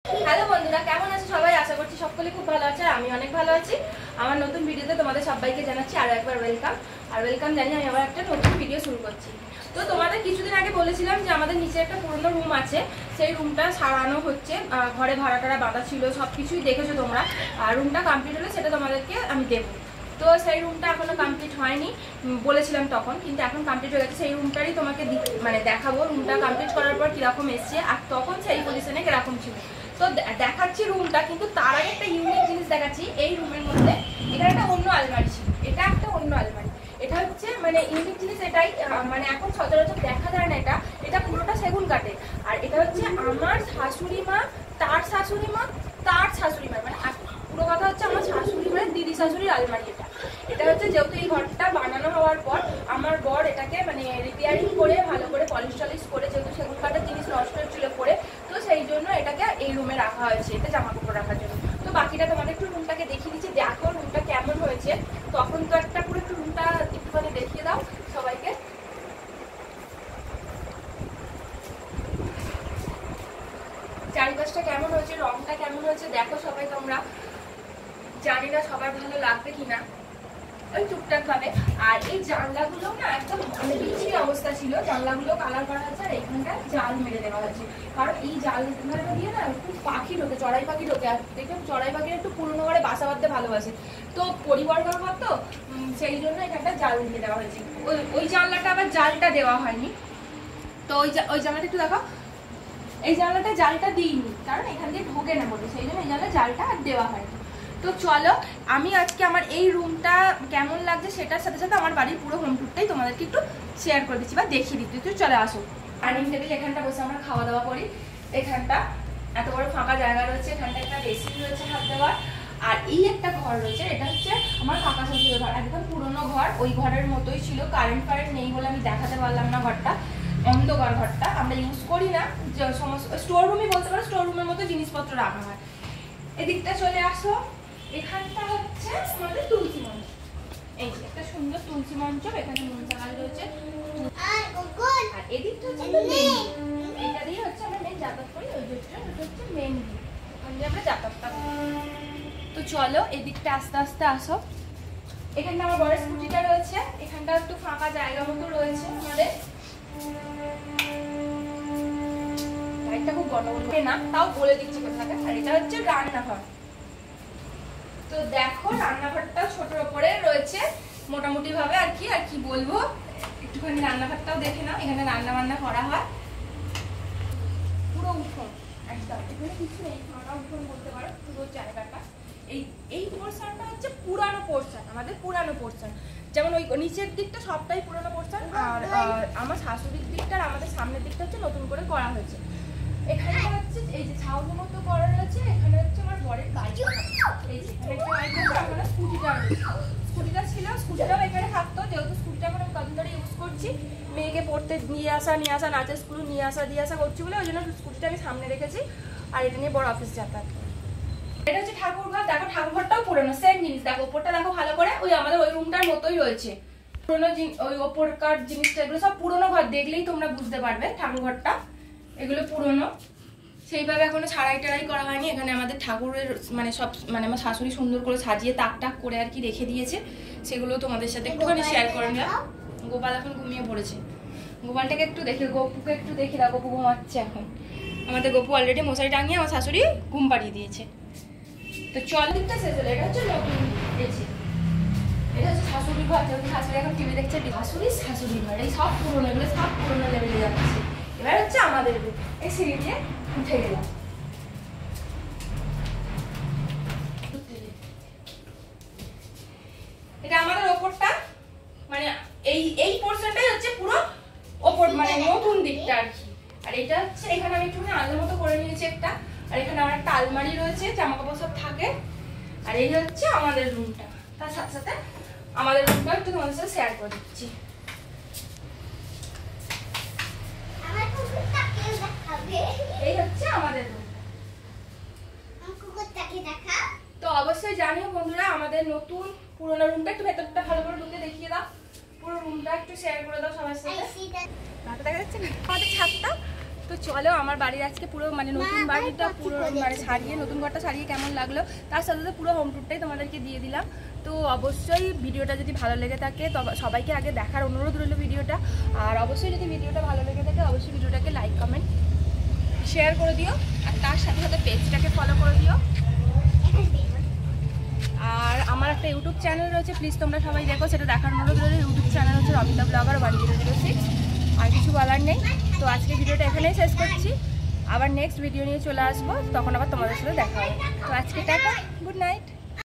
Hello বন্ধুরা, কেমন আছো সবাই? আশা করছি সকলে খুব ভালো আছে। আমি অনেক ভালো আছি। আমার নতুন ভিডিওতে তোমাদের সবাইকে জানাচ্ছি আরো একবার ওয়েলকাম। আর ওয়েলকাম জানিয়ে আমি আবার একটা নতুন ভিডিও শুরু করছি। তো তোমাদের কিছুদিন আগে বলেছিলাম যে আমাদের নিচে একটা পুরনো রুম আছে, সেই রুমটা সারানো হচ্ছে। ঘরে ভাড়াটারা বাঁধা ছিল, সব কিছুই দেখেছো তোমরা। আর রুমটা কমপ্লিট হলে সেটা তোমাদেরকে আমি দেবো। তো সেই রুমটা এখনো কমপ্লিট হয়নি, বলেছিলাম তখন, কিন্তু এখন কমপ্লিট হয়ে গেছে। সেই রুমটারই তোমাকে মানে দেখাবো রুমটা কমপ্লিট করার পর কিরকম এসছে আর তখন সেই পজিশনে কিরকম ছিল। তো দেখাচ্ছি রুমটা, কিন্তু তার আগে একটা ইউনিক জিনিস দেখাচ্ছি। এই রুমের মধ্যে এখানে একটা অন্য আলমারি ছিল, এটা একটা অন্য আলমারি। এটা হচ্ছে মানে ইউনিক জিনিস এটাই, মানে এখন সচরাচর দেখা যায় না। এটা পুরোটা সেগুন কাঠের। আর এটা হচ্ছে আমার শাশুড়ি মা, তার শাশুড়ি মা, তার শাশুড়ি মা, মানে পুরো কথা হচ্ছে আমার শাশুড়ি মানে দিদি শাশুড়ির আলমারি। এটা হচ্ছে যেহেতু এই ঘরটা বানানো হওয়ার পর আমার বর এটাকে মানে রিপেয়ারিং করে ভালো করে পলিশ টলিশ করে, যেহেতু সেগুন কাঠের জিনিস নষ্ট হচ্ছিল পরে, তো সেই জন্য এটাকে এই রুমে রাখা হয়েছে, এটা জামা কাপড় রাখার জন্য। তো বাকিটা তোমাদের একটু রুমটাকে দেখিয়ে দিচ্ছি, দেখো রুমটা কেমন হয়েছে। তখন তো একটা পুরো একটু রুমটা একটুখানি দেখিয়ে দাও সবাইকে। চারিপাশটা কেমন হয়েছে, রংটা কেমন হয়েছে দেখো সবাই তোমরা। জানি না সবার ভালো লাগবে কিনা, ওই টুকটাক ভাবে। আর এই জানলাগুলো না একদম মানে বিচ্ছিরি অবস্থা ছিল, জানলাগুলো কালার করা হয়েছে আর এইখানটায় জাল মেরে দেওয়া হয়েছে। কারণ এই জালটা দিয়ে না খুব পাখি ঢোকে, চড়াই পাখি ঢোকে। আর দেখবেন চড়াই পাখির একটু পুরোনো ঘরে বাসা বাঁধতে ভালোবাসে, তো পরিবর্তন ঘর তো সেই জন্য এখানটা জাল দিয়ে দেওয়া হয়েছে। ওই জানলাটা আবার জালটা দেওয়া হয়নি। তো ওই জানলাটা একটু দেখো, এই জানলাটা জালটা দিইনি কারণ এখান দিয়ে ঢোকে না বলে, সেই জন্য এই জানলা জালটা আর দেওয়া হয়নি। তো চলো আমি আজকে আমার এই রুমটা কেমন লাগছে সেটার সাথে সাথে আমার বাড়ির পুরো হোম টুরটাই তোমাদেরকে একটু শেয়ার করে দিচ্ছি বা দেখিয়ে দিচ্ছি। তো চলে আসো। ডাইনিং টেবিল, এখানটা বসে আমরা খাওয়া দাওয়া করি। এখানটা এত বড় ফাঁকা জায়গা রয়েছে, এখানটা একটা বেসিন রয়েছে হাত দেওয়ার। আর এই একটা ঘর রয়েছে, এটা হচ্ছে আমার কাকা শ্বশুরের ঘর, একদম পুরোনো ঘর, ওই ঘরের মতোই ছিল। কারেন্ট ফারেন্ট নেই বলে আমি দেখাতে পারলাম না ঘরটা, অন্ধকার ঘরটা। আমরা ইউজ করি না, সমস্ত স্টোর রুমই বলতে পারো, স্টোর রুমের মতো জিনিসপত্র রাখা হয়। এদিকটা চলে আসো, এখানটা হচ্ছে আমাদের তুলসী মঞ্চ। এই যে একটা সুন্দর তুলসী মঞ্চ, এখানে নুন চাল রয়েছে। আর এদিকটা হচ্ছে এটা দিয়ে হচ্ছে আমরা মেন যাতায়াত করি, ওই দিকটা হচ্ছে মেন দিয়ে, ওখান দিয়ে আমরা যাতায়াতটা করি। তো চলো এদিকটা আস্তে আস্তে আসো। এখানটা আমার বড় স্কুটিটা রয়েছে, এখানটা একটু ফাঁকা জায়গা মতো রয়েছে আমাদের। লাইটটা খুব গন্ডগোল না, তাও বলে দিচ্ছি কোথায়। আর এটা হচ্ছে রান্নাঘর। তো দেখো রান্নাঘরটাও ছোটর উপরে রয়েছে মোটামুটি ভাবে। আর কি বলবো, একটুখানি রান্নাঘরটাও দেখে নাও। এখানে রান্না বান্না করা হয়। পুরো উঠোন একদম, এখানে কিছু নেই, ফাঁকা উঠোন বলতে পারো পুরো জায়গাটা। এই পোর্শনটা হচ্ছে পুরানো পোর্শন, আমাদের পুরানো পোর্শন। যেমন ওই নিচের দিকটা সবটাই পুরানো পোর্শন, আর আমার শাশুড়ির দিকটা আর আমাদের সামনের দিকটা হচ্ছে নতুন করে করা হয়েছে। এখানে হচ্ছে এই যে ছাউনি মতো করা রয়েছে, এখানে হচ্ছে আমার বরের গাড়ি। এই যে এখানে স্কুটিটা ছিল, স্কুটিটাও এখানে থাকতো, যেহেতু স্কুটিটা এখন আমি কদিন ধরে ইউজ করছি, মেয়েকে পড়তে নিয়ে আসা নাচের স্কুল নিয়ে আসা করছি বলে ওই জন্য স্কুটিটা আমি সামনে রেখেছি। আর এটা নিয়ে বড় অফিস যাতায়াত। এটা হচ্ছে ঠাকুরঘর, দেখো ঠাকুরঘরটাও পুরোনো, সেম জিনিস। দেখো ওপরটা দেখো ভালো করে, ওই আমাদের ওই রুমটার মতোই রয়েছে। পুরোনো ওই ওপরকার জিনিসটা, এগুলো সব পুরোনো ঘর, দেখলেই তোমরা বুঝতে পারবে ঠাকুরঘরটা এগুলো পুরোনো। সেইভাবে এখনো ছাড়াই টাড়াই করা হয়নি। এখানে আমাদের ঠাকুরের মানে সব মানে আমার শাশুড়ি সুন্দর করে সাজিয়ে তাক টাক করে আর কি রেখে দিয়েছে, সেগুলো তোমাদের সাথে একটুখানি শেয়ার করে নিলাম। গোপাল এখন ঘুমিয়ে পড়েছে, গোপালটাকে একটু দেখে, গপুকে একটু দেখে দাও, গপু ঘুমাচ্ছে এখন। আমাদের গপু অলরেডি মশারি টাঙিয়ে আমার শাশুড়ি ঘুম পাড়িয়ে দিয়েছে। তো চল দিকটা শেষ হলো। এটা হচ্ছে নতুন, এটা হচ্ছে শাশুড়ি ঘর, যেহেতু শাশুড়ি এখন টিভি দেখছে। শাশুড়ি ঘর এই সব পুরোনো, এগুলো সব পুরোনো লেভেলে যাচ্ছে। এবার হচ্ছে আমাদের এই সিঁড়ি দিয়ে উঠে গেলাম। এটা আমাদের ওপরটা, মানে এই পোর্শনটাই হচ্ছে পুরো ওপর, মানে নতুন দিকটা আর কি। আর এটা হচ্ছে এখানে আমি একটুখানি আলাদা মতো করে নিয়েছি একটা। আর এখানে আমার একটা আলমারি রয়েছে, জামা কাপড় সব থাকে। আর এই হচ্ছে আমাদের রুমটা, তার সাথে সাথে আমাদের রুমটা একটু তোমাদের সাথে শেয়ার করে দিচ্ছি। এই হচ্ছে আমাদের রুমটা। তো অবশ্যই জানিও বন্ধুরা আমাদের নতুন পুরোনো রুমটা, একটু ভেতরটা ভালো করে ঢুকে দেখিয়ে দাও, পুরো রুমটা একটু শেয়ার করে দাও সবার সাথে। দেখা যাচ্ছে না আমাদের ছাদটা, তো চলো আমার বাড়ির আজকে পুরো মানে নতুন বাড়িটা পুরো মানে সারিয়ে নতুন ঘরটা সারিয়ে কেমন লাগলো তার সাথে সাথে পুরো হোম ট্যুরটাই তোমাদেরকে দিয়ে দিলাম। তো অবশ্যই ভিডিওটা যদি ভালো লেগে থাকে তবে সবাইকে আগে দেখার অনুরোধ রইল ভিডিওটা। আর অবশ্যই যদি ভিডিওটা ভালো লেগে থাকে অবশ্যই ভিডিওটাকে লাইক কমেন্ট শেয়ার করে দিও, আর তার সাথে সাথে পেজটাকে ফলো করে দিও। আর আমার একটা ইউটিউব চ্যানেল রয়েছে, প্লিজ তোমরা সবাই দেখো, সেটা দেখার অনুরোধ রয়েছে। ইউটিউব চ্যানেল হচ্ছে রমিতা ব্লগার 1006। আর কিছু বলার নেই, তো আজকে ভিডিওটা এখানেই শেষ করছি। আবার নেক্সট ভিডিও নিয়ে চলে আসবো, তখন আবার তোমাদের সাথে দেখা হবে। তো আজকে টাটা, গুড নাইট।